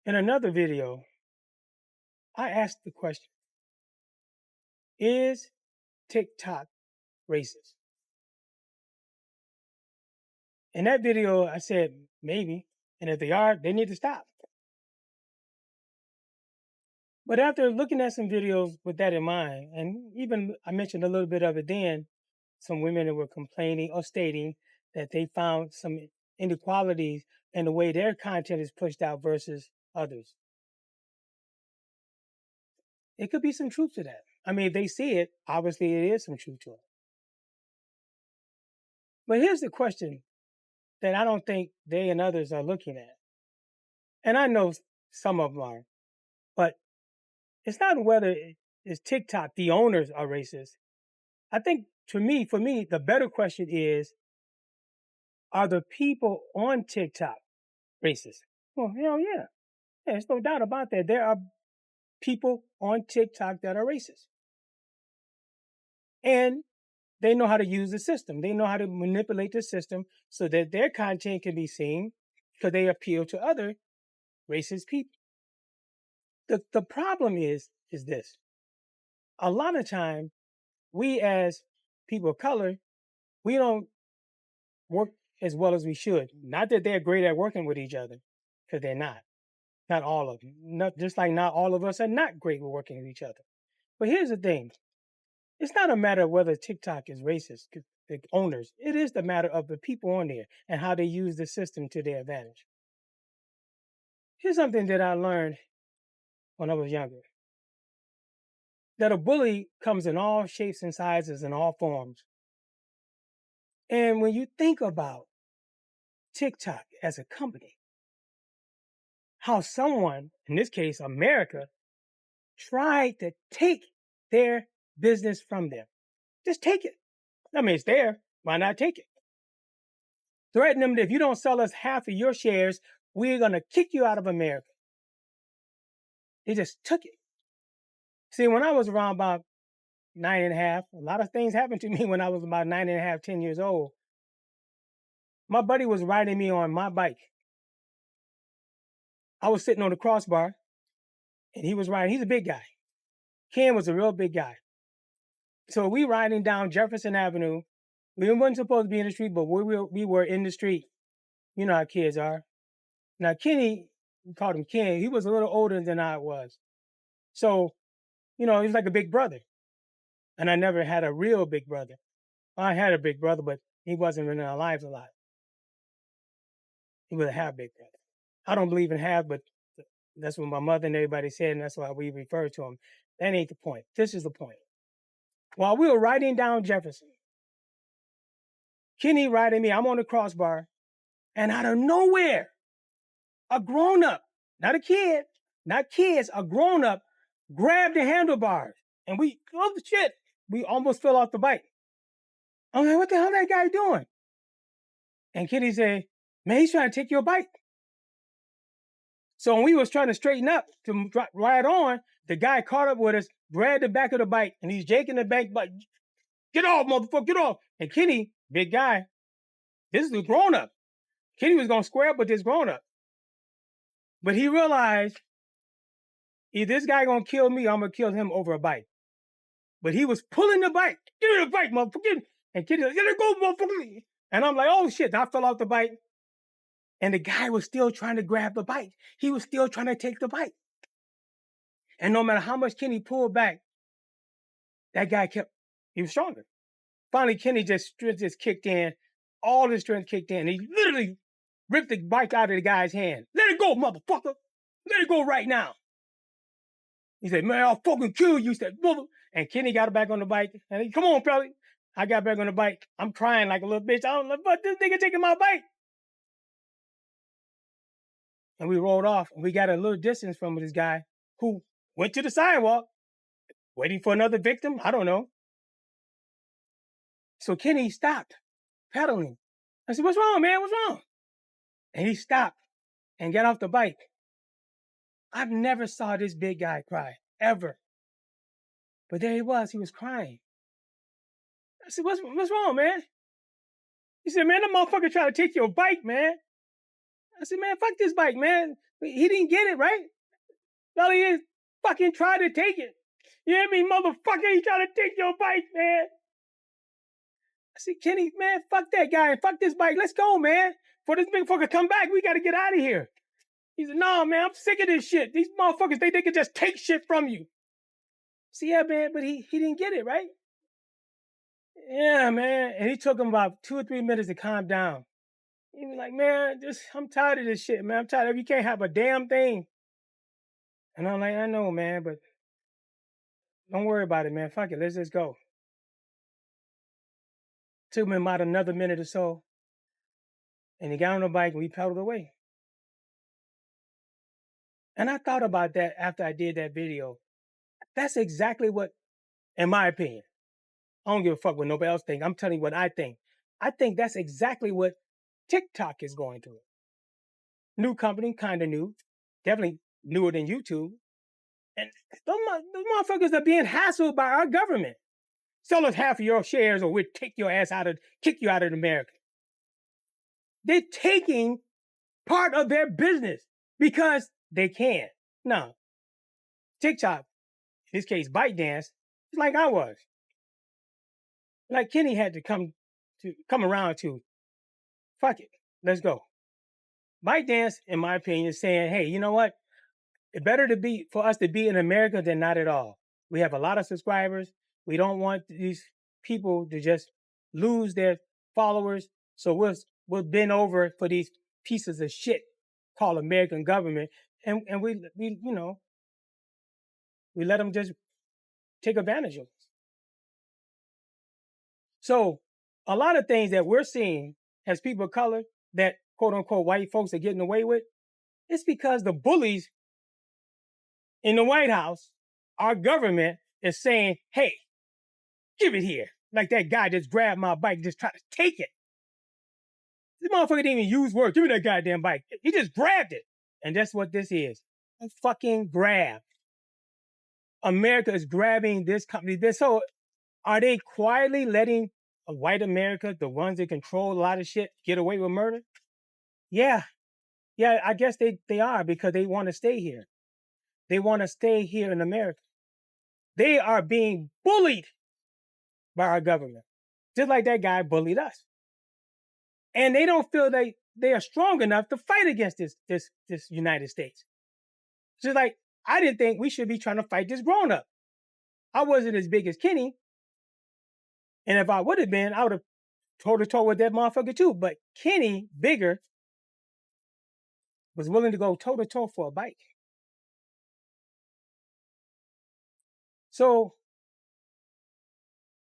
In another video, I asked the question, is TikTok racist? In that video, I said maybe, and if they are, they need to stop. But after looking at some videos with that in mind, and even I mentioned a little bit of it then, some women that were complaining or stating that they found some inequalities in the way their content is pushed out versus others. It could be some truth to that. I mean, if they see it, obviously it is some truth to it. But here's the question that I don't think they and others are looking at. And I know some of them are, but it's not whether it's TikTok, the owners are racist. I think for me, the better question is, are the people on TikTok racist? Well, hell yeah. There's no doubt about that. There are people on TikTok that are racist. And they know how to use the system. They know how to manipulate the system so that their content can be seen because they appeal to other racist people. The problem is this. A lot of time, we as people of color, we don't work as well as we should. Not that they're great at working with each other, because they're not. Not all of them. Just like not all of us are not great with working with each other. But here's the thing. It's not a matter of whether TikTok is racist, the owners. It is the matter of the people on there and how they use the system to their advantage. Here's something that I learned when I was younger. That a bully comes in all shapes and sizes and all forms. And when you think about TikTok as a company, how someone, in this case America, tried to take their business from them. Just take it. I mean, it's there. Why not take it? Threaten them that if you don't sell us half of your shares, we're going to kick you out of America. They just took it. See, when I was around about 9.5, a lot of things happened to me when I was about 9.5, 10 years old. My buddy was riding me on my bike. I was sitting on the crossbar, and he was riding. He's a big guy. Ken was a real big guy. So we riding down Jefferson Avenue. We weren't supposed to be in the street, but we were in the street. You know how kids are. Now, Kenny, we called him Ken. He was a little older than I was. So, he was like a big brother. And I never had a real big brother. I had a big brother, but he wasn't in our lives a lot. He was a half big brother. I don't believe in half, but that's what my mother and everybody said, and that's why we refer to him. That ain't the point. This is the point. While we were riding down Jefferson, Kenny riding me, I'm on the crossbar, and out of nowhere, a grown-up, not a kid, not kids, a grown-up grabbed the handlebars, and we almost fell off the bike. I'm like, what the hell that guy doing? And Kenny said, man, he's trying to take your bike. So when we was trying to straighten up to ride on, the guy caught up with us, grabbed the back of the bike, and he's jaking the back, but get off, motherfucker, get off. And Kenny, big guy, this is a grown-up. Kenny was going to square up with this grown-up. But he realized, if this guy going to kill me, I'm going to kill him over a bike. But he was pulling the bike. Get in the bike, motherfucker. And Kenny like, let it go, motherfucker. And I'm like, oh, shit. I fell off the bike. And the guy was still trying to grab the bike. He was still trying to take the bike. And no matter how much Kenny pulled back, that guy he was stronger. Finally, Kenny just kicked in. All his strength kicked in. He literally ripped the bike out of the guy's hand. Let it go, motherfucker. Let it go right now. He said, man, I'll fucking kill you. He said, mother. And Kenny got back on the bike. And he, come on, Pelly. I got back on the bike. I'm crying like a little bitch. I don't know, but this nigga taking my bike. And we rolled off. And we got a little distance from this guy who went to the sidewalk, waiting for another victim. I don't know. So Kenny stopped pedaling. I said, what's wrong, man? What's wrong? And he stopped and got off the bike. I've never saw this big guy cry, ever. But there he was crying. I said, what's wrong, man? He said, man, that motherfucker trying to take your bike, man. I said, man, fuck this bike, man. He didn't get it, right? All he is fucking trying to take it. You hear me, motherfucker? He trying to take your bike, man. I said, Kenny, man, fuck that guy and fuck this bike. Let's go, man. For this big fucker come back, we got to get out of here. He said, no, man, I'm sick of this shit. These motherfuckers, they can just take shit from you. See, yeah, man, but he didn't get it, right? Yeah, man. And he took him about 2 or 3 minutes to calm down. He was like, man, I'm tired of this shit, man. I'm tired of you can't have a damn thing. And I'm like, I know, man, but don't worry about it, man. Fuck it. Let's just go. Took him about another minute or so. And he got on the bike and we pedaled away. And I thought about that after I did that video. That's exactly what, in my opinion, I don't give a fuck what nobody else thinks. I'm telling you what I think. I think that's exactly what TikTok is going through. New company, kind of new. Definitely newer than YouTube. And those motherfuckers are being hassled by our government. Sell us half of your shares or we'll kick you out of America. They're taking part of their business because they can. No. TikTok, in this case, ByteDance, it's like I was. Like Kenny had to come around to, fuck it, let's go. ByteDance, in my opinion, is saying, hey, you know what? It's better for us to be in America than not at all. We have a lot of subscribers. We don't want these people to just lose their followers. So we'll bend over for these pieces of shit called American government, and we let them just take advantage of us. So a lot of things that we're seeing as people of color that quote unquote white folks are getting away with, it's because the bullies in the White House, our government is saying, hey, give it here. Like that guy just grabbed my bike, just tried to take it. This motherfucker didn't even use words. Give me that goddamn bike. He just grabbed it. And that's what this is. A fucking grab. America is grabbing this company. So are they quietly letting white America, the ones that control a lot of shit, get away with murder? Yeah. Yeah, I guess they are because they want to stay here. They want to stay here in America. They are being bullied by our government, just like that guy bullied us. And they don't feel they are strong enough to fight against this United States. Just like I didn't think we should be trying to fight this grown up. I wasn't as big as Kenny, and if I would have been, I would have toe to toe with that motherfucker too. But Kenny, bigger, was willing to go toe to toe for a bike. So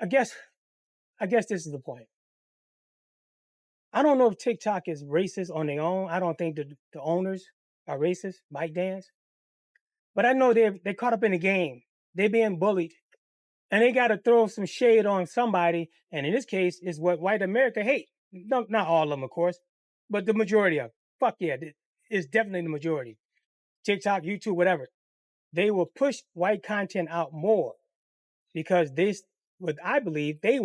I guess this is the point. I don't know if TikTok is racist on their own. I don't think the owners are racist, ByteDance. But I know they're caught up in the game. They're being bullied. And they got to throw some shade on somebody. And in this case, is what white America hate. No, not all of them, of course, but the majority of them. Fuck yeah, it's definitely the majority. TikTok, YouTube, whatever. They will push white content out more because what I believe they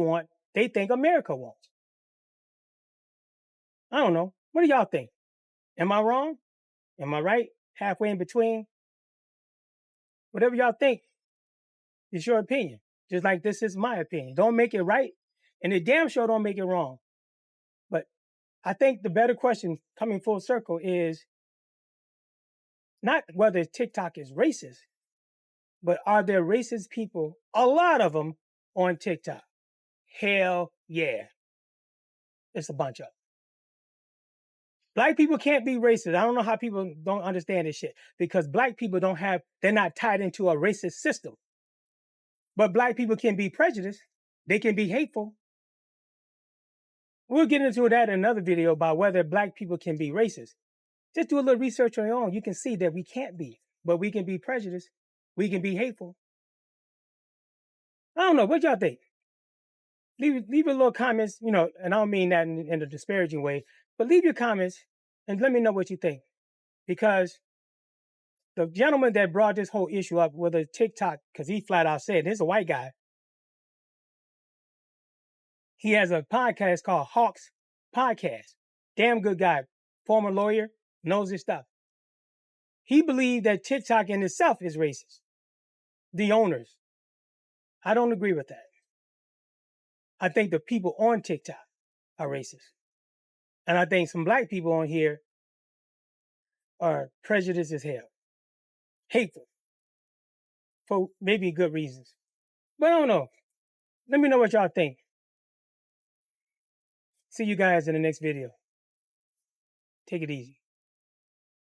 think America wants. I don't know. What do y'all think? Am I wrong? Am I right? Halfway in between? Whatever y'all think, it's your opinion. Just like this is my opinion. Don't make it right, and the damn sure don't make it wrong. But I think the better question coming full circle is not whether TikTok is racist, but are there racist people, a lot of them, on TikTok? Hell yeah. It's a bunch of them. Black people can't be racist. I don't know how people don't understand this shit because black people they're not tied into a racist system. But black people can be prejudiced. They can be hateful. We'll get into that in another video about whether black people can be racist. Just do a little research on your own. You can see that we can't be, but we can be prejudiced. We can be hateful. I don't know. What y'all think? Leave your little comments, and I don't mean that in a disparaging way, but leave your comments and let me know what you think. Because the gentleman that brought this whole issue up with a TikTok, because he flat out said, this is a white guy. He has a podcast called Hawks Podcast. Damn good guy, former lawyer. knows his stuff. He believed that TikTok in itself is racist. The owners. I don't agree with that. I think the people on TikTok are racist. And I think some black people on here are prejudiced as hell. Hateful. For maybe good reasons. But I don't know. Let me know what y'all think. See you guys in the next video. Take it easy.